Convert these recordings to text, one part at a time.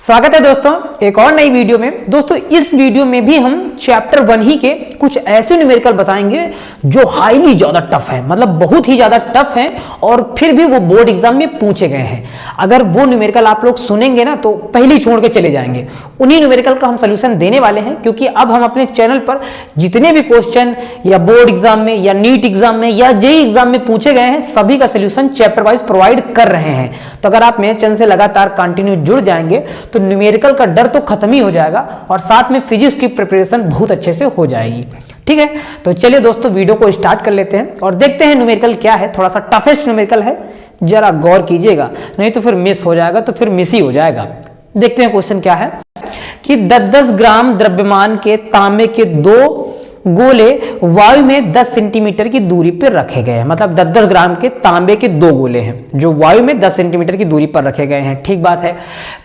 स्वागत है दोस्तों एक और नई वीडियो में। दोस्तों इस वीडियो में भी हम चैप्टर 1 ही के कुछ ऐसे न्यूमेरिकल बताएंगे जो हाईली ज्यादा टफ है, मतलब बहुत ही ज्यादा टफ है और फिर भी वो बोर्ड एग्जाम में पूछे गए हैं। अगर वो न्यूमेरिकल आप लोग सुनेंगे ना तो पहले छोड़ के चले जाएंगे। उन्हीं न्यूमेरिकल का हम सोल्यूशन देने वाले हैं, क्योंकि अब हम अपने चैनल पर जितने भी क्वेश्चन या बोर्ड एग्जाम में या नीट एग्जाम में या जेईई एग्जाम में पूछे गए हैं सभी का सोल्यूशन चैप्टर वाइज प्रोवाइड कर रहे हैं। तो अगर आप मेरे चैनल से लगातार कंटिन्यू जुड़ जाएंगे तो न्यूमेरिकल का डर तो खत्म ही हो जाएगा और साथ में फिजिक्स की प्रिपरेशन बहुत अच्छे से हो जाएगी। ठीक है, तो चलिए दोस्तों वीडियो को स्टार्ट कर लेते हैं और देखते हैं न्यूमेरिकल क्या है। थोड़ा सा टफेस्ट न्यूमेरिकल है, जरा गौर कीजिएगा, नहीं तो फिर मिस हो जाएगा, तो फिर मिस ही हो जाएगा। देखते हैं क्वेश्चन क्या है कि 10-10 ग्राम द्रव्यमान के तांबे के 2 गोले वायु में 10 सेंटीमीटर की दूरी पर रखे गए हैं। मतलब 10-10 ग्राम के तांबे के 2 गोले हैं जो वायु में 10 सेंटीमीटर की दूरी पर रखे गए हैं। ठीक बात है।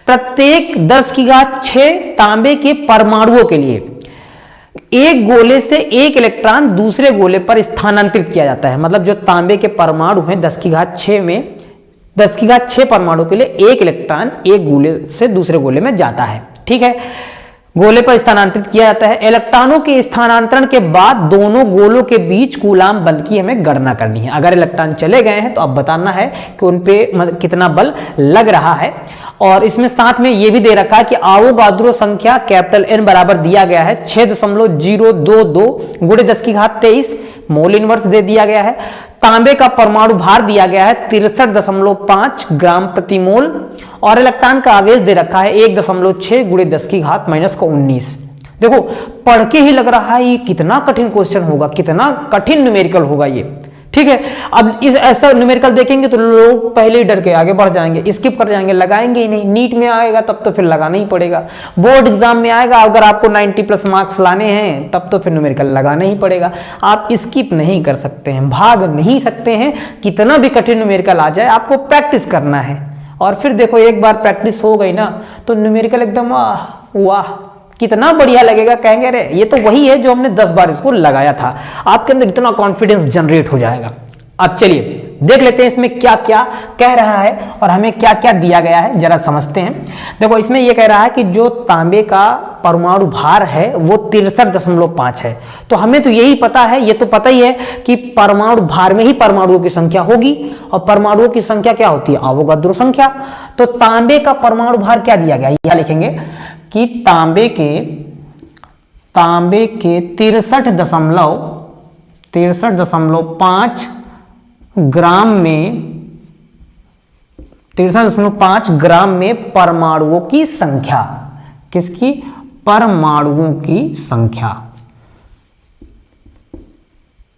प्रत्येक 10⁻6 तांबे के परमाणुओं के लिए एक गोले से एक इलेक्ट्रॉन दूसरे गोले पर स्थानांतरित किया जाता है। मतलब जो तांबे के परमाणु हैं 10⁻6 में 10⁻6 परमाणु के लिए एक इलेक्ट्रॉन एक गोले से दूसरे गोले में जाता है। ठीक है, गोले पर स्थानांतरित किया जाता है। इलेक्ट्रॉनों के स्थानांतरण के बाद दोनों गोलों के बीच कूलाम बल की हमें गणना करनी है। अगर इलेक्ट्रॉन चले गए हैं तो अब बताना है कि उन पे कितना बल लग रहा है। और इसमें साथ में यह भी दे रखा है कि आवोगाद्रो संख्या कैपिटल N बराबर दिया गया है 6.022 गुणे 10⁻23 मोल इनवर्स दे दिया गया है। तांबे का परमाणु भार दिया गया है 63.5 ग्राम प्रति मोल और इलेक्ट्रॉन का आवेश दे रखा है 1.6 गुणे 10⁻⁻19। देखो पढ़ के ही लग रहा है ये कितना कठिन क्वेश्चन होगा, कितना कठिन न्यूमेरिकल होगा ये। ठीक है, अब इस ऐसा न्यूमेरिकल देखेंगे तो लोग पहले ही डर के आगे बढ़ जाएंगे, स्किप कर जाएंगे, लगाएंगे ही नहीं। नीट में आएगा तब तो फिर लगाना ही पड़ेगा, बोर्ड एग्जाम में आएगा अगर आपको 90+ मार्क्स लाने हैं तब तो फिर न्यूमेरिकल लगाना ही पड़ेगा। आप स्किप नहीं कर सकते हैं, भाग नहीं सकते हैं। कितना भी कठिन न्यूमेरिकल आ जाए आपको प्रैक्टिस करना है। और फिर देखो एक बार प्रैक्टिस हो गई ना तो न्यूमेरिकल एकदम वाह कितना बढ़िया लगेगा, कहेंगे अरे ये तो वही है जो हमने 10 बार इसको लगाया था। आपके अंदर इतना कॉन्फिडेंस जनरेट हो जाएगा। अब चलिए देख लेते हैं इसमें क्या क्या कह रहा है और हमें क्या क्या दिया गया है, जरा समझते हैं। देखो इसमें यह कह रहा है कि जो तांबे का परमाणु भार है वो 63.5 है। तो हमें तो यही पता है, ये तो पता ही है कि परमाणु भार में ही परमाणुओं की संख्या होगी और परमाणुओं की संख्या क्या होती है, आवोगाद्रो संख्या। तो तांबे का परमाणु भार क्या दिया गया, यह लिखेंगे कि तांबे के 63.5 ग्राम में 63.5 ग्राम में परमाणुओं की संख्या, किसकी, परमाणुओं की संख्या,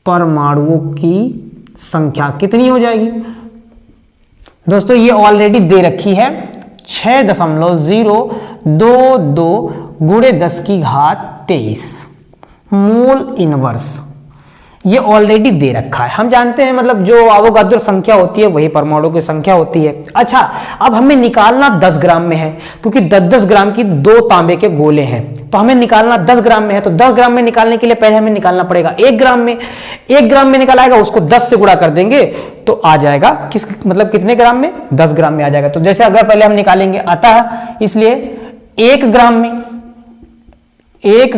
परमाणुओं की संख्या कितनी हो जाएगी दोस्तों, ये ऑलरेडी दे रखी है 6.022 गुणे 10⁻23 मोल इनवर्स, ये ऑलरेडी दे रखा है। हम जानते हैं मतलब जो आवोगाद्रो संख्या होती है वही परमाणु की संख्या होती है। अच्छा अब हमें निकालना 10 ग्राम में है, क्योंकि 10-10 ग्राम की 2 तांबे के गोले हैं तो हमें निकालना 10 ग्राम में है। तो 10 ग्राम में निकालने के लिए पहले हमें निकालना पड़ेगा 1 ग्राम में। 1 ग्राम में निकाल आएगा, उसको 10 से गुणा कर देंगे तो आ जाएगा किस, मतलब कितने ग्राम में, 10 ग्राम में आ जाएगा। तो जैसे अगर पहले हम निकालेंगे अतः इसलिए 1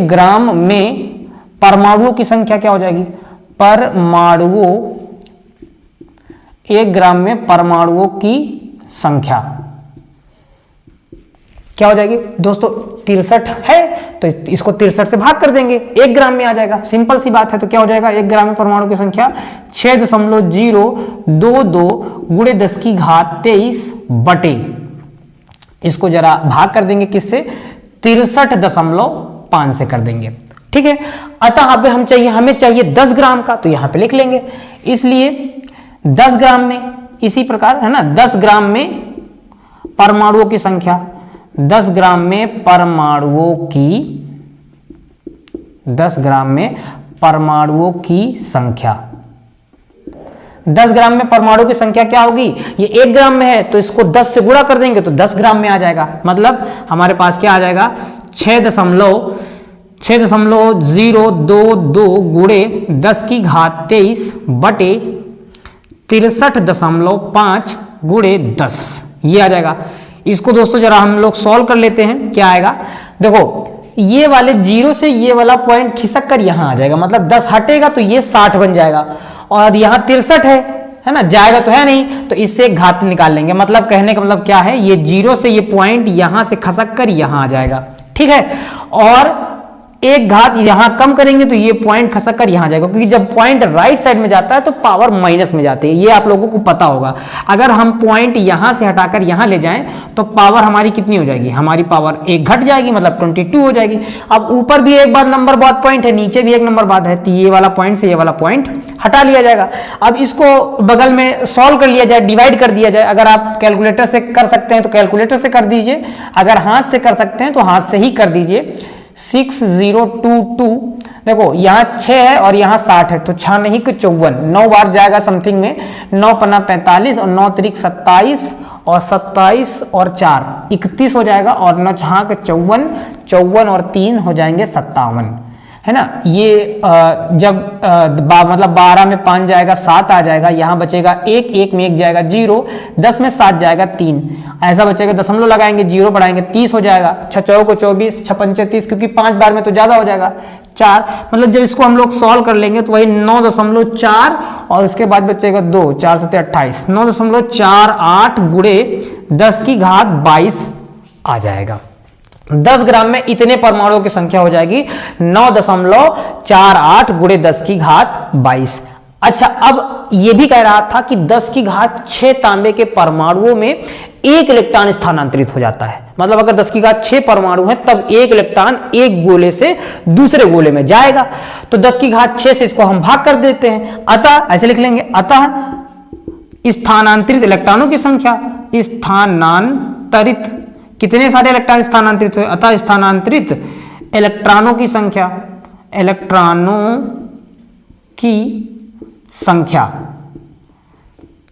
ग्राम में परमाणुओं की संख्या क्या हो जाएगी, परमाणुओं 1 ग्राम में परमाणुओं की संख्या क्या हो जाएगी दोस्तों, 63 है तो इसको 63 से भाग कर देंगे, 1 ग्राम में आ जाएगा। सिंपल सी बात है। तो क्या हो जाएगा, 1 ग्राम में परमाणु की संख्या 6.022 गुणे 10⁻23 बटे, इसको जरा भाग कर देंगे किससे, 63.5 से कर देंगे। ठीक है, अतः अब हमें चाहिए 10 ग्राम का, तो यहां पे लिख लेंगे। इसलिए 10 ग्राम में इसी प्रकार है ना, 10 ग्राम में परमाणुओं की संख्या, 10 ग्राम में परमाणुओं की संख्या 10 ग्राम में परमाणु की संख्या क्या होगी, ये 1 ग्राम में है तो इसको 10 से गुणा कर देंगे तो 10 ग्राम में आ जाएगा। मतलब हमारे पास क्या आ जाएगा, 6.022 गुणे 10⁻23 बटे 63.5 गुणे 10, ये आ जाएगा। इसको दोस्तों जरा हम लोग सॉल्व कर लेते हैं। क्या आएगा, देखो ये वाले 0 से ये वाला पॉइंट खिसक कर यहां आ जाएगा, मतलब 10 हटेगा तो ये 60 बन जाएगा, और यहां 63 है ना, जाएगा तो है नहीं, तो इससे एक घात निकाल लेंगे। मतलब कहने का मतलब क्या है, ये 0 से ये पॉइंट यहां से खसक कर यहां आ जाएगा, ठीक है, और एक घात यहां कम करेंगे तो ये पॉइंट खसक कर यहां जाएगा, क्योंकि जब पॉइंट राइट साइड में जाता है तो पावर माइनस में जाती है, ये आप लोगों को पता होगा। अगर हम पॉइंट यहां से हटाकर यहां ले जाएं तो पावर हमारी कितनी हो जाएगी, हमारी पावर एक घट जाएगी, मतलब 22 हो जाएगी। अब ऊपर भी एक बार नंबर बाद पॉइंट है, नीचे भी एक नंबर बाद है, तो ये वाला पॉइंट से ये वाला पॉइंट हटा लिया जाएगा। अब इसको बगल में सॉल्व कर लिया जाए, डिवाइड कर दिया जाए। अगर आप कैलकुलेटर से कर सकते हैं तो कैलकुलेटर से कर दीजिए, अगर हाथ से कर सकते हैं तो हाथ से ही कर दीजिए। 6022, देखो यहाँ 6 है और यहाँ 60 है, तो 6 नहीं कि 54, 9 बार जाएगा समथिंग में, 9 पन्ना 45 और 9 त्रिक 27 और 27 और 4 31 हो जाएगा, और 9 6 के 54, 54 और 3 हो जाएंगे 57, है ना। ये जब मतलब 12 में 5 जाएगा 7 आ जाएगा, यहाँ बचेगा 1, 1 में 1 जाएगा 0, 10 में 7 जाएगा 3, ऐसा बचेगा, दशमलव लगाएंगे 0 बढ़ाएंगे 30 हो जाएगा, 6 चौको 24, 6 पंचे 30, क्योंकि 5 बार में तो ज्यादा हो जाएगा 4, मतलब जब इसको हम लोग सॉल्व कर लेंगे तो वही 9.4 और उसके बाद बचेगा 2, 4 7 28, 9.48 गुणे 10 की घात 22 आ जाएगा। 10 ग्राम में इतने परमाणुओं की संख्या हो जाएगी 9.48 गुणे 10 की घात 22। अच्छा, अब यह भी कह रहा था कि 10 की घात 6 तांबे के परमाणुओं में एक इलेक्ट्रॉन स्थानांतरित हो जाता है, मतलब अगर 10 की घात 6 परमाणु है तब एक इलेक्ट्रॉन एक गोले से दूसरे गोले में जाएगा, तो 10 की घात 6 से इसको हम भाग कर देते हैं। अतः ऐसे लिख लेंगे, अतः स्थानांतरित इलेक्ट्रॉनों की संख्या, स्थानांतरित कितने सारे इलेक्ट्रॉन स्थानांतरित हुए, अतः स्थानांतरित इलेक्ट्रॉनों की संख्या, इलेक्ट्रॉनों की संख्या,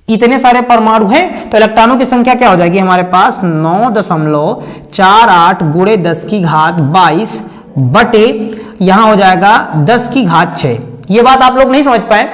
इतने सारे परमाणु हैं तो इलेक्ट्रॉनों की संख्या क्या हो जाएगी हमारे पास, 9.48 गुणे 10 की घात 22 बटे यहां हो जाएगा 10 की घात 6। ये बात आप लोग नहीं समझ पाए,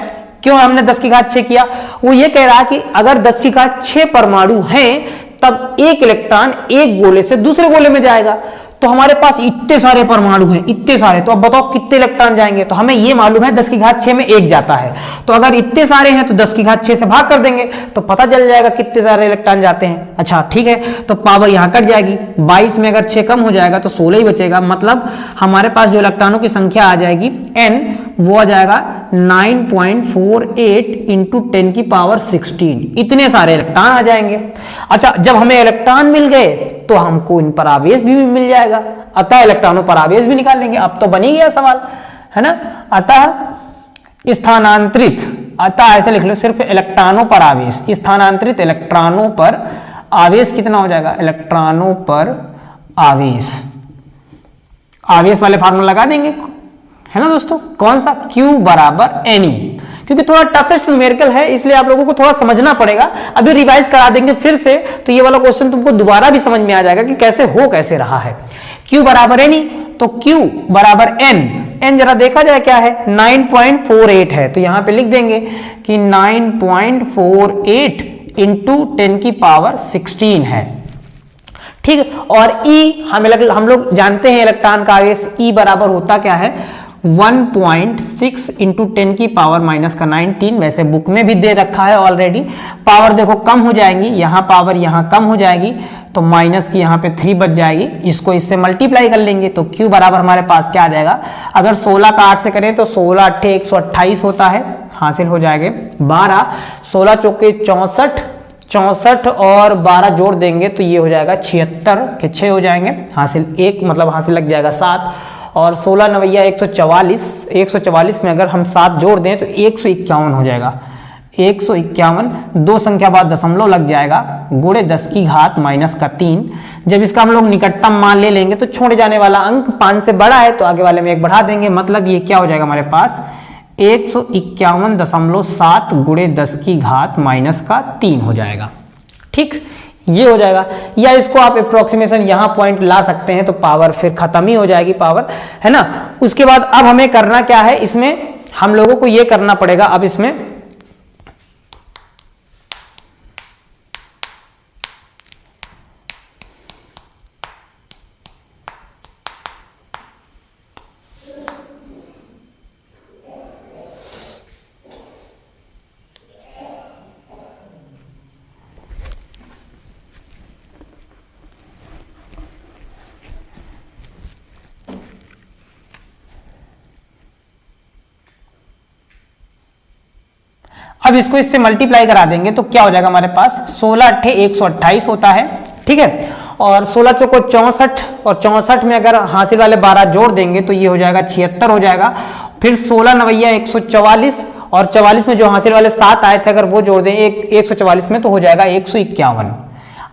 क्यों हमने 10 की घात 6 किया, वो ये कह रहा कि अगर 10 की घात 6 परमाणु हैं तब एक इलेक्ट्रॉन एक गोले से दूसरे गोले में जाएगा, तो हमारे पास इतने सारे परमाणु हैं, इतने सारे, तो अब बताओ कितने इलेक्ट्रॉन जाएंगे, तो हमें ये मालूम है 10 की घात 6 में एक जाता है, तो अगर इतने सारे हैं तो 10 की घात 6 से भाग कर देंगे तो पता चल जाएगा कितने सारे इलेक्ट्रॉन जाते हैं। अच्छा ठीक है, तो पावर यहां कट जाएगी, 22 में अगर 6 कम हो जाएगा तो 16 ही बचेगा, मतलब हमारे पास जो इलेक्ट्रॉनों की संख्या आ जाएगी n, वो आ जाएगा 9.48 इंटू 10 की पावर 16, इतने सारे इलेक्ट्रॉन आ जाएंगे। अच्छा, जब हमें इलेक्ट्रॉन मिल गए तो हमको इन पर आवेश भी मिल जाएगा, अतः इलेक्ट्रॉनों पर आवेश भी निकाल लेंगे। अब तो बन ही गया सवाल, है ना। अतः स्थानांतरित, अतः ऐसे लिख लो सिर्फ इलेक्ट्रॉनों पर आवेश, स्थानांतरित इलेक्ट्रॉनों पर आवेश कितना हो जाएगा, इलेक्ट्रॉनों पर आवेश, आवेश वाले फार्मूला लगा देंगे, है ना दोस्तों, कौन सा, Q बराबर Ne, क्योंकि थोड़ा टफेस्ट न्यूमेरिकल है इसलिए आप लोगों को थोड़ा समझना पड़ेगा। अभी रिवाइज करा देंगे फिर से, तो ये वाला क्वेश्चन तुमको दोबारा भी समझ में आ जाएगा कि कैसे हो कैसे रहा है। Q बराबर Ne, तो Q बराबर N, N जरा देखा जाए क्या है, 9.48 है, तो यहां पे लिख देंगे कि 9.48 इंटू 10 की पावर 16 है, ठीक। और E हम लोग जानते हैं इलेक्ट्रॉन का आवेश E बराबर होता क्या है, 1.6 इंटू 10 की पावर माइनस का 19, वैसे बुक में भी दे रखा है ऑलरेडी। पावर देखो कम हो जाएंगी, यहाँ पावर यहाँ कम हो जाएगी, तो माइनस की यहाँ पे 3 बच जाएगी, इसको इससे मल्टीप्लाई कर लेंगे तो Q बराबर हमारे पास क्या आ जाएगा, अगर 16 का 8 से करें तो 16 8 128 होता है, हासिल हो जाएंगे 12, 16 चौके 64, 64 और 12 जोड़ देंगे तो ये हो जाएगा 76 के 6 हो जाएंगे, हासिल 1, मतलब हासिल लग जाएगा 7, और 16 नवैया 144, 144 में अगर हम 7 जोड़ दें तो 151 हो जाएगा, 151, 2 संख्या बाद दशमलव लग जाएगा, गुणे 10 की घात माइनस का 3। जब इसका हम लोग निकटतम मान ले लेंगे तो छोड़े जाने वाला अंक 5 से बड़ा है तो आगे वाले में 1 बढ़ा देंगे, मतलब ये क्या हो जाएगा हमारे पास 151.7 गुणे 10 की घात माइनस का 3 हो जाएगा, ठीक, ये हो जाएगा। या इसको आप अप्रोक्सीमेशन यहां पॉइंट ला सकते हैं तो पावर फिर खत्म ही हो जाएगी पावर, है ना। उसके बाद अब हमें करना क्या है, इसमें हम लोगों को ये करना पड़ेगा, अब इसमें अब इसको इससे मल्टीप्लाई करा देंगे तो क्या हो जाएगा हमारे पास 16 अट्ठे 128 होता है, ठीक है। और 16 चौको 64 और 64 में अगर हासिल वाले 12 जोड़ देंगे तो ये हो जाएगा 76 हो जाएगा। फिर 16 नवैया 144 और 44 में जो हासिल वाले 7 आए थे अगर वो जोड़ दें 144 में तो हो जाएगा 151।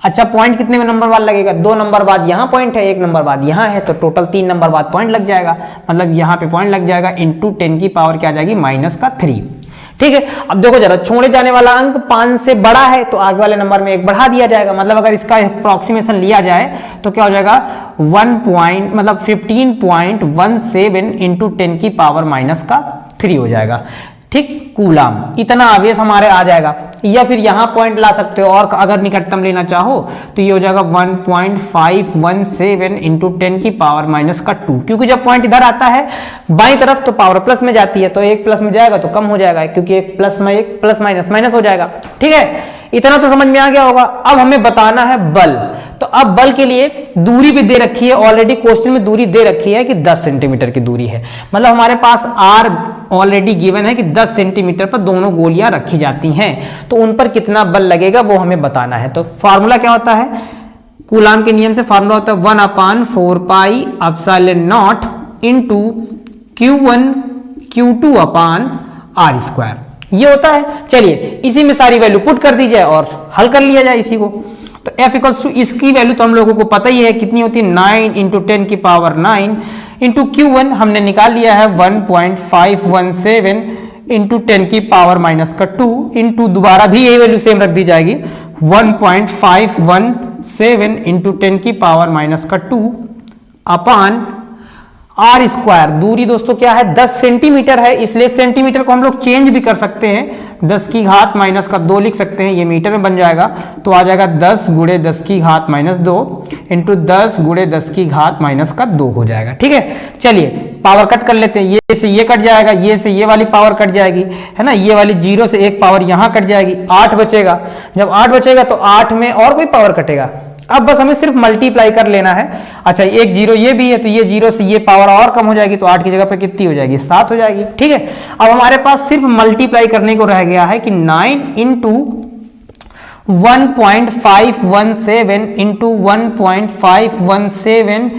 अच्छा पॉइंट कितने में नंबर बाद लगेगा, 2 नंबर बाद यहाँ पॉइंट है, 1 नंबर बाद यहाँ है, तो टोटल 3 नंबर बाद पॉइंट लग जाएगा। मतलब यहाँ पे पॉइंट लग जाएगा इंटू 10 की पावर क्या आ जाएगी -3, ठीक है। अब देखो जरा छोड़े जाने वाला अंक 5 से बड़ा है तो आगे वाले नंबर में 1 बढ़ा दिया जाएगा। मतलब अगर इसका अप्रोक्सीमेशन लिया जाए तो क्या हो जाएगा 15.17 इंटू 10 की पावर -3 हो जाएगा, ठीक। कूलाम इतना आवेश हमारे आ जाएगा। या फिर यहां पॉइंट ला सकते हो और अगर निकटतम लेना चाहो तो ये हो जाएगा 1.517 इंटू 10 की पावर -2, क्योंकि जब पॉइंट इधर आता है बाईं तरफ तो पावर प्लस में जाती है, तो 1 प्लस में जाएगा तो कम हो जाएगा, क्योंकि 1 प्लस में 1 प्लस माइनस माइनस हो जाएगा, ठीक है। इतना तो समझ में आ गया होगा। अब हमें बताना है बल। तो अब बल के लिए दूरी भी दे रखी है, ऑलरेडी क्वेश्चन में दूरी दे रखी है कि 10 सेंटीमीटर की दूरी है। मतलब हमारे पास आर ऑलरेडी गिवन है कि 10 सेंटीमीटर पर दोनों गोलियां रखी जाती हैं, तो उन पर कितना बल लगेगा वो हमें बताना है। तो फार्मूला क्या होता है, कूलाम के नियम से फार्मूला होता है 1/4 pi epsilon not into Q1 Q2 upon R square, ये होता है। चलिए इसी में सारी वैल्यू पुट कर दी जाए और हल कर लिया जाए इसी को। तो F इक्वल्स टू इसकी वैल्यू तो हम लोगों को पता ही है कितनी होती है, 9 इंटू 10 की पावर 9 इंटू Q1 हमने निकाल लिया है 1.517 इंटू 10 की पावर -2 इंटू दोबारा भी यही वैल्यू सेम रख दी जाएगी 1.517 इंटू 10 की पावर -2 अपान R स्क्वायर। दूरी दोस्तों क्या है 10 सेंटीमीटर है, इसलिए सेंटीमीटर को हम लोग चेंज भी कर सकते हैं, 10 की घात -2 लिख सकते हैं, ये मीटर में बन जाएगा। तो आ जाएगा 10 गुणे 10 की घात -2 इंटू 10 गुणे 10 की घात -2 हो जाएगा, ठीक है। चलिए पावर कट कर लेते हैं, ये से ये कट जाएगा, ये से ये वाली पावर कट जाएगी, है ना। ये वाली 0 से एक पावर यहां कट जाएगी, 8 बचेगा। जब 8 बचेगा तो 8 में और कोई पावर कटेगा। अब बस हमें सिर्फ मल्टीप्लाई कर लेना है। अच्छा एक 0 ये भी है तो ये 0 से ये पावर और कम हो जाएगी, तो 8 की जगह पे कितनी हो जाएगी 7 हो जाएगी, ठीक है। अब हमारे पास सिर्फ मल्टीप्लाई करने को रह गया है कि 9 इंटू 1.517 इंटू 1.517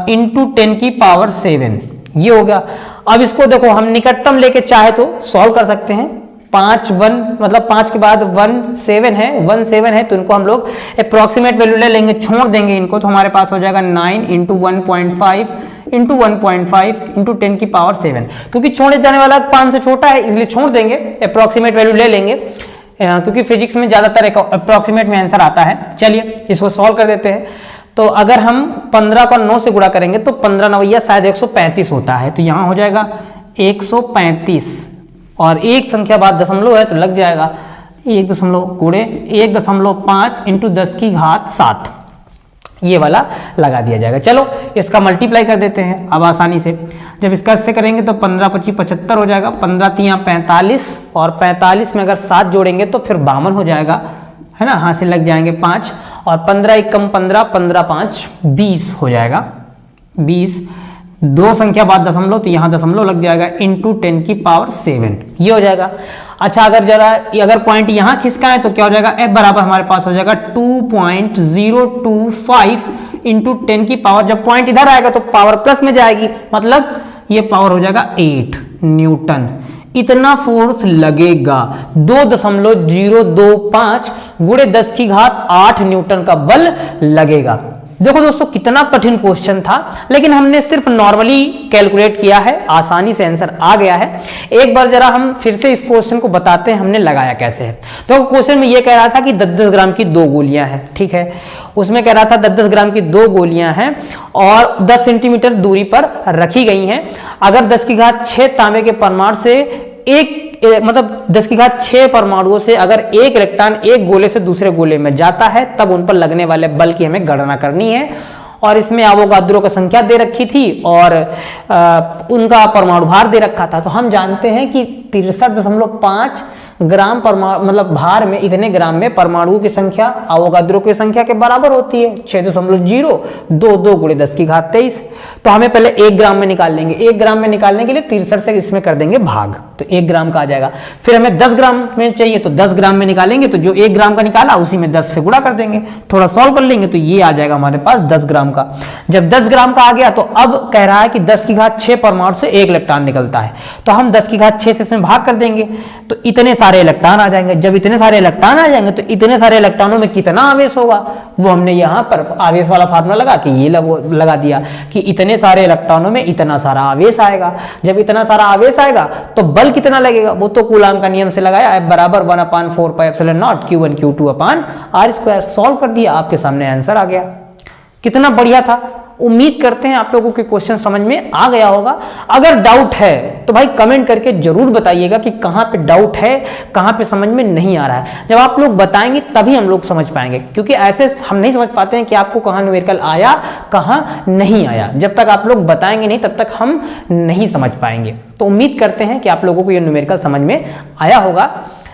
इंटू 10 की पावर 7, ये होगा। अब इसको देखो हम निकटतम लेके चाहे तो सॉल्व कर सकते हैं। 5 1 मतलब 5 के बाद 1 7 है, 1 7 है तो इनको हम लोग अप्रोक्सीमेट वैल्यू ले लेंगे, छोड़ देंगे इनको, तो हमारे पास हो जाएगा 9 इंटू 1.5 इंटू 1.5 इंटू 10 की पावर 7। क्योंकि छोड़े जाने वाला 5 से छोटा है इसलिए छोड़ देंगे, अप्रोक्सीमेट वैल्यू ले लेंगे, क्योंकि फिजिक्स में ज्यादातर अप्रोक्सीमेट में आंसर आता है। चलिए इसको सॉल्व कर देते हैं। तो अगर हम 15 को 9 से गुणा करेंगे तो 15 नवैया शायद 135 होता है, तो यहां हो जाएगा 135 और एक संख्या बाद दशमलव है तो लग जाएगा 1 दशमलव गुणे 1.5 इंटू 10 की घात 7, ये वाला लगा दिया जाएगा। चलो इसका मल्टीप्लाई कर देते हैं अब आसानी से। जब इसका इससे करेंगे तो 15 25 75 हो जाएगा, 15 3 45 और 45 में अगर 7 जोड़ेंगे तो फिर 52 हो जाएगा, है ना। हाथ से लग जाएंगे 5 और 15 1 कम 15, 15 5 20 हो जाएगा, 20 दो संख्या बाद दशमलव तो यहां दशमलव लग जाएगा इंटू 10 की पावर 7, ये हो जाएगा। अच्छा अगर पॉइंट यहां खिसका है तो क्या हो जाएगा, f बराबर हमारे पास हो जाएगा 2.025 इंटू 10 की पावर, जब पॉइंट इधर आएगा तो पावर प्लस में जाएगी, मतलब ये पावर हो जाएगा 8 न्यूटन। इतना फोर्स लगेगा, 2.025 गुणे 10 की घात 8 न्यूटन का बल लगेगा। देखो दोस्तों कितना कठिन क्वेश्चन था, लेकिन हमने सिर्फ नॉर्मली कैलकुलेट किया है, आसानी से आंसर आ गया है। एक बार जरा हम फिर से इस क्वेश्चन को बताते हैं हमने लगाया कैसे है। तो क्वेश्चन में ये कह रहा था कि 10-10 ग्राम की 2 गोलियां हैं, ठीक है। उसमें कह रहा था 10-10 ग्राम की 2 गोलियां हैं और 10 सेंटीमीटर दूरी पर रखी गई हैं। अगर 10 की घात 6 तांबे के परमाणु से मतलब 10 की घात 6 परमाणुओं से अगर एक इलेक्ट्रॉन एक गोले से दूसरे गोले में जाता है तब उन पर लगने वाले बल की हमें गणना करनी है। और इसमें अवोगाद्रो की संख्या दे रखी थी और उनका परमाणु भार दे रखा था। तो हम जानते हैं कि 63.5 ग्राम परमाणु मतलब भार में इतने ग्राम में परमाणुओं की संख्या अवोगाद्रो की संख्या के बराबर होती है 6.022 गुणे 10 की घात 23। तो हमें पहले 1 ग्राम में निकाल लेंगे, 1 ग्राम में निकालने के लिए 63 से इसमें कर देंगे भाग, तो 1 ग्राम का आ जाएगा। फिर हमें 10 ग्राम में चाहिए तो 10 ग्राम में निकालेंगे, तो जो 1 ग्राम का निकाला उसी में 10 से गुणा कर देंगे, थोड़ा सॉल्व कर लेंगे तो ये आ जाएगा हमारे पास 10 ग्राम का। जब 10 ग्राम का आ गया तो अब कह रहा है कि 10 की घात 6 परमाणु से 1 इलेक्ट्रॉन निकलता है, तो हम 10 की घात 6 से इसमें भाग कर देंगे तो इतने सारे इलेक्ट्रॉन आ जाएंगे। जब इतने सारे इलेक्ट्रॉन आ जाएंगे तो इतने सारे इलेक्ट्रॉनों में कितना आवेश होगा, वो हमने यहाँ पर आवेश वाला फार्मूला लगा के ये लगा दिया कि इतने सारे इलेक्ट्रॉनों में इतना सारा आवेश आएगा। जब इतना सारा आवेश आएगा तो बल कितना लगेगा, वो तो कूलाम का नियम से लगाया, F बराबर 1/4πε0 Q1 Q2/r²। सॉल्व कर दिया, आपके सामने आंसर आ गया। कितना बढ़िया था। उम्मीद करते हैं आप लोगों के क्वेश्चन समझ में आ गया होगा। अगर डाउट है तो भाई कमेंट करके जरूर बताइएगा कि कहां पे डाउट है, कहां पे समझ में नहीं आ रहा है। जब आप लोग बताएंगे तभी हम लोग समझ पाएंगे, क्योंकि ऐसे हम नहीं समझ पाते हैं कि आपको कहां न्यूमेरिकल आया कहां नहीं आया। जब तक आप लोग बताएंगे नहीं तब तक हम नहीं समझ पाएंगे। तो उम्मीद करते हैं कि आप लोगों को यह न्यूमेरिकल समझ में आया होगा।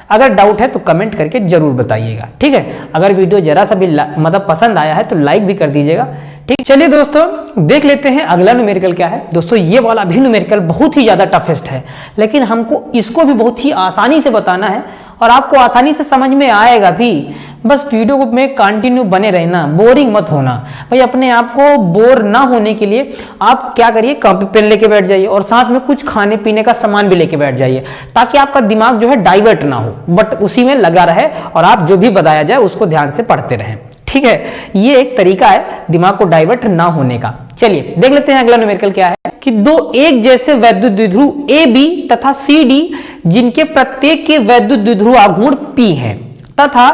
अगर डाउट है तो कमेंट करके जरूर बताइएगा, ठीक है। अगर वीडियो जरा सा भी मतलब पसंद आया है तो लाइक भी कर दीजिएगा, ठीक। चलिए दोस्तों देख लेते हैं अगला न्यूमेरिकल क्या है। दोस्तों ये वाला भी न्यूमेरिकल बहुत ही ज्यादा टफेस्ट है, लेकिन हमको इसको भी बहुत ही आसानी से बताना है और आपको आसानी से समझ में आएगा भी। बस वीडियो में कंटिन्यू बने रहना, बोरिंग मत होना भाई। अपने आप को बोर ना होने के लिए आप क्या करिए, कॉपी पेन लेके बैठ जाइए और साथ में कुछ खाने पीने का सामान भी लेके बैठ जाइए, ताकि आपका दिमाग जो है डाइवर्ट ना हो, बट उसी में लगा रहे और आप जो भी बताया जाए उसको ध्यान से पढ़ते रहें, ठीक है। ये एक तरीका है दिमाग को डाइवर्ट ना होने का। चलिए देख लेते हैं अगला न्यूमेरिकल क्या है कि दो एक जैसे वैद्युत द्विध्रुव ए बी तथा सी डी जिनके प्रत्येक के वैद्युत द्विध्रुव आघूर्ण P है तथा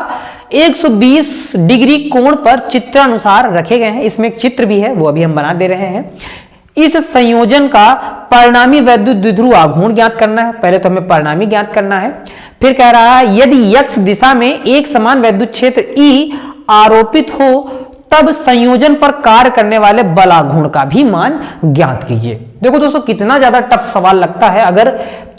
120 डिग्री कोण पर चित्रानुसार रखे गए हैं। इसमें एक चित्र भी है, वो अभी हम बना दे रहे हैं। इस संयोजन का परिणामी वैद्युत द्विध्रुव आघूर्ण ज्ञात करना है। पहले तो हमें परिणामी ज्ञात करना है। फिर कह रहा है यदि x दिशा में एक समान वैद्युत क्षेत्र E आरोपित हो तब संयोजन पर कार्य करने वाले बल आघूर्ण का भी मान ज्ञात कीजिए। देखो दोस्तों कितना ज्यादा टफ सवाल लगता है। अगर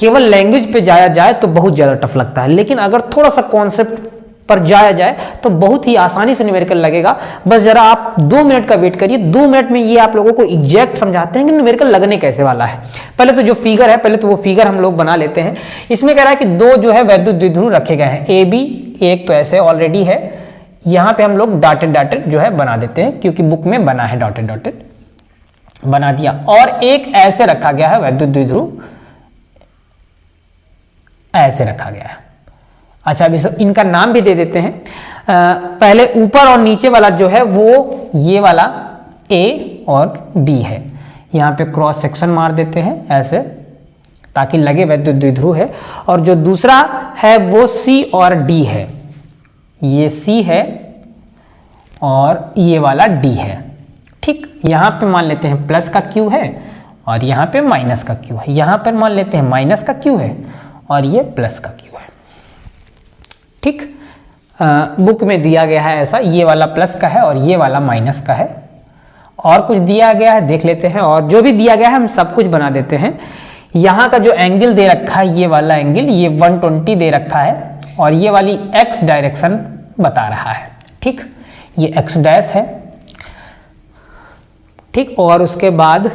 केवल लैंग्वेज पे जाया जाए तो बहुत ज्यादा टफ लगता है, लेकिन अगर थोड़ा सा कॉन्सेप्ट पर जाया जाए तो बहुत ही आसानी से न्यूमेरिकल लगेगा। बस जरा आप 2 मिनट का वेट करिए, 2 मिनट में ये आप लोगों को एग्जैक्ट समझाते हैं कि न्यूमेरिकल लगने कैसे वाला है। पहले तो जो फिगर है, पहले तो वो फिगर हम लोग बना लेते हैं। इसमें कह रहा है कि दो जो है वैद्युत द्विध्रुव रखे गए हैं ए बी, एक तो ऐसे ऑलरेडी है, यहां पे हम लोग डॉटेड डॉटेड जो है बना देते हैं क्योंकि बुक में बना है, डॉटेड डॉटेड बना दिया। और एक ऐसे रखा गया है वैद्युत द्विध्रुव, ऐसे रखा गया है। अच्छा अभी इनका नाम भी दे देते हैं। पहले ऊपर और नीचे वाला जो है वो ये वाला A और B है। यहां पे क्रॉस सेक्शन मार देते हैं ऐसे ताकि लगे वैद्युत द्विध्रुव है। और जो दूसरा है वो C और D है। ये C है और ये वाला D है, ठीक। यहां पे मान लेते हैं प्लस का Q है और यहां पे माइनस का Q है। यहां पर मान लेते हैं माइनस का Q है और ये प्लस का Q है, ठीक। बुक में दिया गया है ऐसा, ये वाला प्लस का है और ये वाला माइनस का है। और कुछ दिया गया है देख लेते हैं, और जो भी दिया गया है हम सब कुछ बना देते हैं। यहाँ का जो एंगल दे रखा है, ये वाला एंगल, ये 120 दे रखा है और ये वाली x डायरेक्शन बता रहा है, ठीक। ये x डैश है, ठीक। और उसके बाद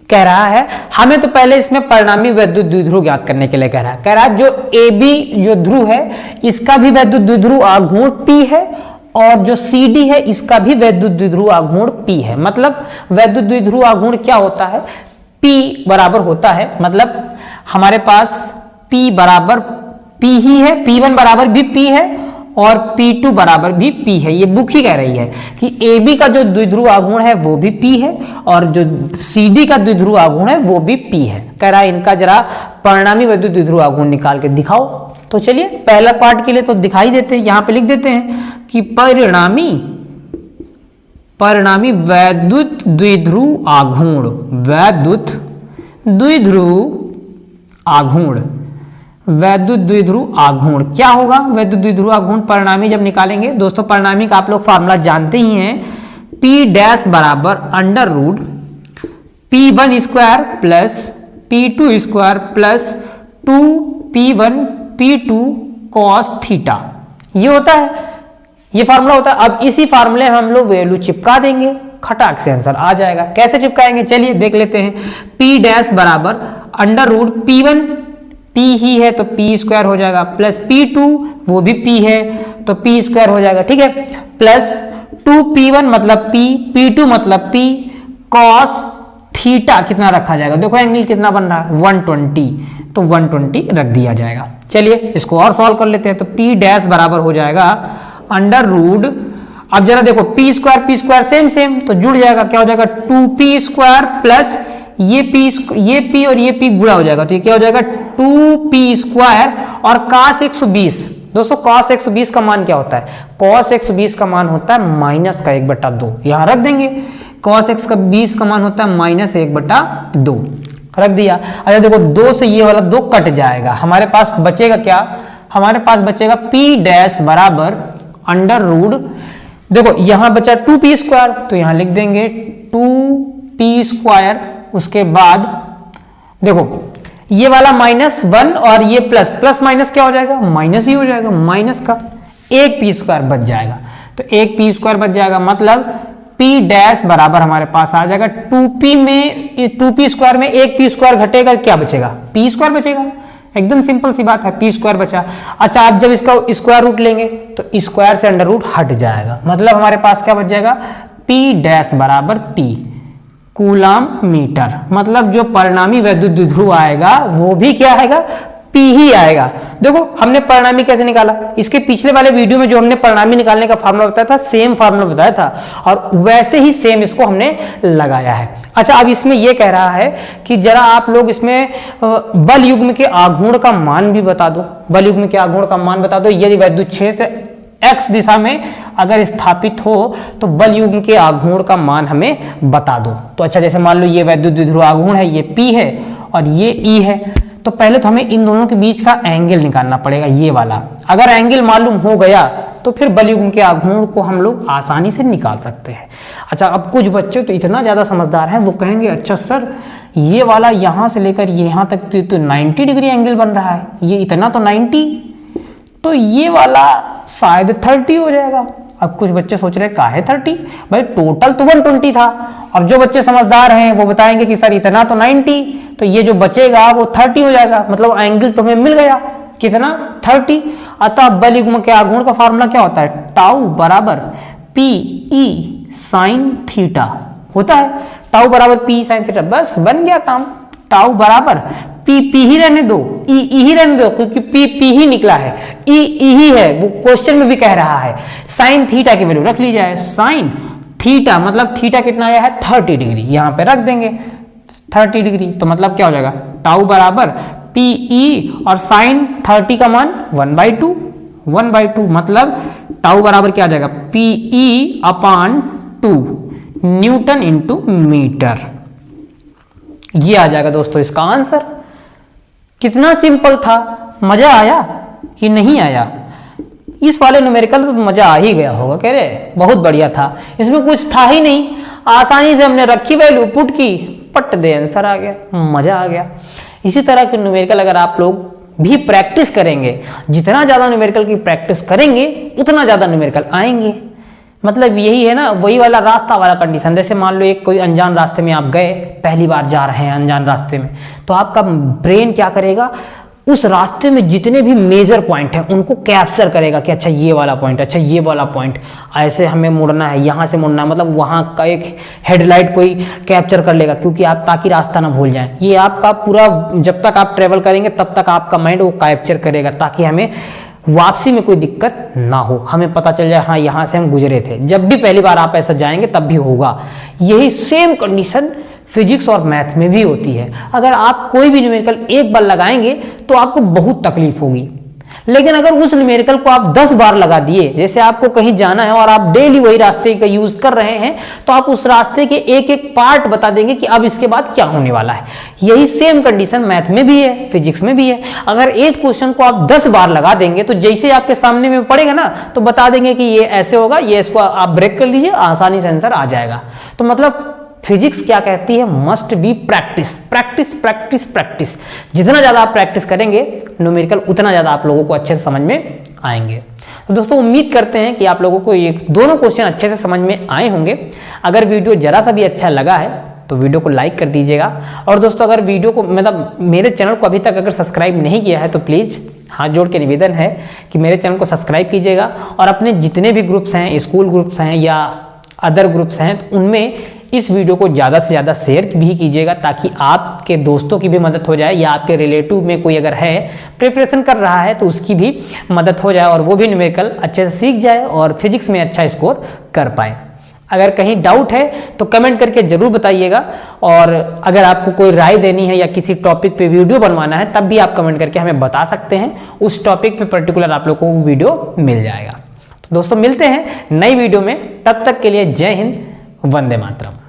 कह रहा है हमें तो पहले इसमें परिणामी वैद्युत द्विध्रुव ज्ञात करने के लिए कह रहा है जो AB जो ध्रुव है इसका भी वैद्युत द्विध्रुव आघूर्ण P है और जो CD है इसका भी वैद्युत द्विध्रुव आघूर्ण P है। मतलब वैद्युत द्विध्रुव आघूर्ण क्या होता है, P बराबर होता है, मतलब हमारे पास P बराबर P ही है, P1 बराबर भी P है और P2 बराबर भी P है। ये बुक ही कह रही है कि AB का जो द्विध्रुव आघूर्ण है वो भी P है और जो CD का द्विध्रुव आघूर्ण है वो भी P है। कह रहा है इनका जरा परिणामी वैद्युत द्विध्रुव आघूर्ण निकाल के दिखाओ। तो चलिए पहला पार्ट के लिए तो दिखाई देते हैं, यहां पे लिख देते हैं कि परिणामी वैद्युत द्विध्रुव आघूर्ण, वैद्युत द्विध्रुव आघूर्ण, वैद्युत द्विध्रुव आघूर्ण क्या होगा। वैद्युत द्विध्रुव आघूर्ण परिणामी जब निकालेंगे दोस्तों, परिणामी का आप लोग फार्मूला जानते ही हैं, P डैश बराबर under root P1 square plus P2 square plus 2P1 P2 cos theta, ये होता है, ये फार्मूला होता है। अब इसी फार्मूले में हम लोग वैल्यू चिपका देंगे, खटाक से आंसर आ जाएगा। कैसे चिपकाएंगे चलिए देख लेते हैं। P डैश बराबर अंडर रूट P1, P ही है तो P स्क्वायर हो जाएगा, प्लस P2 वो भी P है तो P स्क्वायर हो जाएगा, ठीक है, प्लस 2P1 मतलब P, P2 मतलब P, cos थीटा कितना रखा जाएगा, देखो एंगल कितना बन रहा है 120, तो 120 रख दिया जाएगा। चलिए इसको और सॉल्व कर लेते हैं। तो P डैश बराबर हो जाएगा अंडर रूट, अब जरा देखो P स्क्वायर सेम सेम तो जुड़ जाएगा, क्या हो जाएगा 2P स्क्वायर प्लस ये P और ये P गुणा हो जाएगा, तो ये क्या हो जाएगा 2P स्क्वायर और cos 120। दोस्तों cos 120 का मान क्या होता है, cos 120 का मान होता है माइनस का 1/2, यहां रख देंगे। cos 120 का मान होता है माइनस 1/2, रख दिया। अच्छा देखो 2 से ये वाला 2 कट जाएगा, हमारे पास बचेगा क्या, हमारे पास बचेगा P डैश बराबर अंडर रूट, देखो यहां बचा 2P स्क्वायर तो यहां लिख देंगे 2P स्क्वायर, उसके बाद देखो ये वाला -1 और ये प्लस माइनस क्या हो जाएगा, माइनस ही हो जाएगा, माइनस का 1P स्क्वायर बच जाएगा, तो 1P स्क्वायर बच जाएगा, मतलब P डैश बराबर हमारे पास आ जाएगा 2P स्क्वायर में 1P स्क्वायर घटेगा, क्या बचेगा P स्क्वायर बचेगा, एकदम सिंपल सी बात है, P स्क्वायर बचा। अच्छा आप जब इसका स्क्वायर रूट लेंगे तो स्क्वायर से अंडर रूट हट जाएगा, मतलब हमारे पास क्या बच जाएगा P डैश बराबर P कूलाम मीटर, मतलब जो परिणामी वैद्युत द्विध्रुव आएगा वो भी क्या आएगा P ही आएगा। देखो हमने परिणामी कैसे निकाला, इसके पिछले वाले वीडियो में जो हमने परिणामी निकालने का फार्मूला बताया था, सेम फार्मूला बताया था और वैसे ही सेम इसको हमने लगाया है। अच्छा अब इसमें यह कह रहा है कि जरा आप लोग इसमें बल युग्म के आघूर्ण का मान भी बता दो, बल युग्म के आघूर्ण का मान बता दो, यदि वैद्युत क्षेत्र x दिशा में अगर स्थापित हो तो बल युग्म के आघूर्ण का मान हमें बता दो। तो अच्छा जैसे मान लो ये वैद्युत द्विध्रुव आघूर्ण है, ये P है और ये E है, तो पहले तो हमें इन दोनों के बीच का एंगल निकालना पड़ेगा, ये वाला। अगर एंगल मालूम हो गया तो फिर बल युग्म के आघूर्ण को हम लोग आसानी से निकाल सकते हैं। अच्छा अब कुछ बच्चे तो इतना ज्यादा समझदार हैं, वो कहेंगे अच्छा सर ये वाला यहां से लेकर यहाँ तक तो 90 डिग्री एंगल बन रहा है, ये इतना तो 90, तो ये वाला शायद 30 हो जाएगा। अब कुछ बच्चे सोच रहे हैं काहे 30, भाई टोटल तो 120 था। और जो बच्चे समझदार हैं वो बताएंगे कि सर इतना तो 90, तो ये जो बचेगा वो 30 हो जाएगा, मतलब एंगल तुम्हें मिल गया कितना 30। अतः बल युग्म के आघूर्ण का फार्मूला क्या होता है, टाउ बराबर PE साइन थीटा होता है, टाउ बराबर PE साइन थीटा, बस बन गया काम। टाउ बराबर P ही रहने दो, E ही रहने दो, क्योंकि P ही निकला है, E ही है, वो क्वेश्चन में भी कह रहा है। साइन थीटा की वैल्यू रख ली जाए, साइन थीटा मतलब थीटा कितना आया है 30 डिग्री, यहां पे रख देंगे 30 डिग्री, तो मतलब क्या हो जाएगा टाउ बराबर PE और साइन 30 का मान 1/2, मतलब टाउ बराबर क्या आ जाएगा PE/2 न्यूटन इंटू मीटर, ये आ जाएगा दोस्तों इसका आंसर। कितना सिंपल था, मजा आया कि नहीं आया, इस वाले न्यूमेरिकल तो मजा आ ही गया होगा, कह रहे बहुत बढ़िया था, इसमें कुछ था ही नहीं, आसानी से हमने रखी वैल्यू पुट की, पट दे आंसर आ गया, मजा आ गया। इसी तरह के न्यूमेरिकल अगर आप लोग भी प्रैक्टिस करेंगे, जितना ज्यादा न्यूमेरिकल की प्रैक्टिस करेंगे उतना ज्यादा न्यूमेरिकल आएंगे, मतलब यही है ना, वही वाला रास्ता वाला कंडीशन। जैसे मान लो एक कोई अनजान रास्ते में आप गए, पहली बार जा रहे हैं अनजान रास्ते में, तो आपका ब्रेन क्या करेगा, उस रास्ते में जितने भी मेजर पॉइंट हैं उनको कैप्चर करेगा कि अच्छा ये वाला पॉइंट, अच्छा ये वाला पॉइंट, ऐसे हमें मुड़ना है, यहाँ से मुड़ना है, मतलब वहाँ का एक हेडलाइट कोई कैप्चर कर लेगा, क्योंकि आप ताकि रास्ता ना भूल जाएं। ये आपका पूरा जब तक आप ट्रेवल करेंगे तब तक आपका माइंड वो कैप्चर करेगा, ताकि हमें वापसी में कोई दिक्कत ना हो, हमें पता चल जाए हाँ यहाँ से हम गुजरे थे। जब भी पहली बार आप ऐसा जाएंगे तब भी होगा। यही सेम कंडीशन फिजिक्स और मैथ में भी होती है। अगर आप कोई भी न्यूमेरिकल एक बार लगाएंगे तो आपको बहुत तकलीफ होगी, लेकिन अगर उस न्यूमेरिकल को आप 10 बार लगा दिए, जैसे आपको कहीं जाना है और आप डेली वही रास्ते का यूज कर रहे हैं, तो आप उस रास्ते के एक एक पार्ट बता देंगे कि अब इसके बाद क्या होने वाला है। यही सेम कंडीशन मैथ में भी है, फिजिक्स में भी है। अगर एक क्वेश्चन को आप 10 बार लगा देंगे तो जैसे आपके सामने में पड़ेगा ना, तो बता देंगे कि ये ऐसे होगा, ये इसको आप ब्रेक कर लीजिए, आसानी से आंसर आ जाएगा। तो मतलब फिजिक्स क्या कहती है, must be practice, practice practice practice. जितना ज्यादा आप प्रैक्टिस करेंगे न्यूमेरिकल उतना ज़्यादा आप लोगों को अच्छे से समझ में आएंगे। तो दोस्तों उम्मीद करते हैं कि आप लोगों को ये दोनों क्वेश्चन अच्छे से समझ में आए होंगे। अगर वीडियो जरा सा भी अच्छा लगा है तो वीडियो को लाइक कर दीजिएगा। और दोस्तों अगर वीडियो को मतलब मेरे चैनल को अभी तक अगर सब्सक्राइब नहीं किया है तो प्लीज़ हाथ जोड़ के निवेदन है कि मेरे चैनल को सब्सक्राइब कीजिएगा और अपने जितने भी ग्रुप्स हैं, स्कूल ग्रुप्स हैं या अदर ग्रुप्स हैं, तो उनमें इस वीडियो को ज़्यादा से ज़्यादा शेयर भी कीजिएगा ताकि आपके दोस्तों की भी मदद हो जाए या आपके रिलेटिव में कोई अगर है प्रिपरेशन कर रहा है तो उसकी भी मदद हो जाए और वो भी न्यूमेरिकल अच्छे से सीख जाए और फिजिक्स में अच्छा स्कोर कर पाए। अगर कहीं डाउट है तो कमेंट करके जरूर बताइएगा और अगर आपको कोई राय देनी है या किसी टॉपिक पे वीडियो बनवाना है तब भी आप कमेंट करके हमें बता सकते हैं, उस टॉपिक पे पर्टिकुलर आप लोगों को वीडियो मिल जाएगा। तो दोस्तों मिलते हैं नई वीडियो में, तब तक के लिए जय हिंद, वंदे मातरम।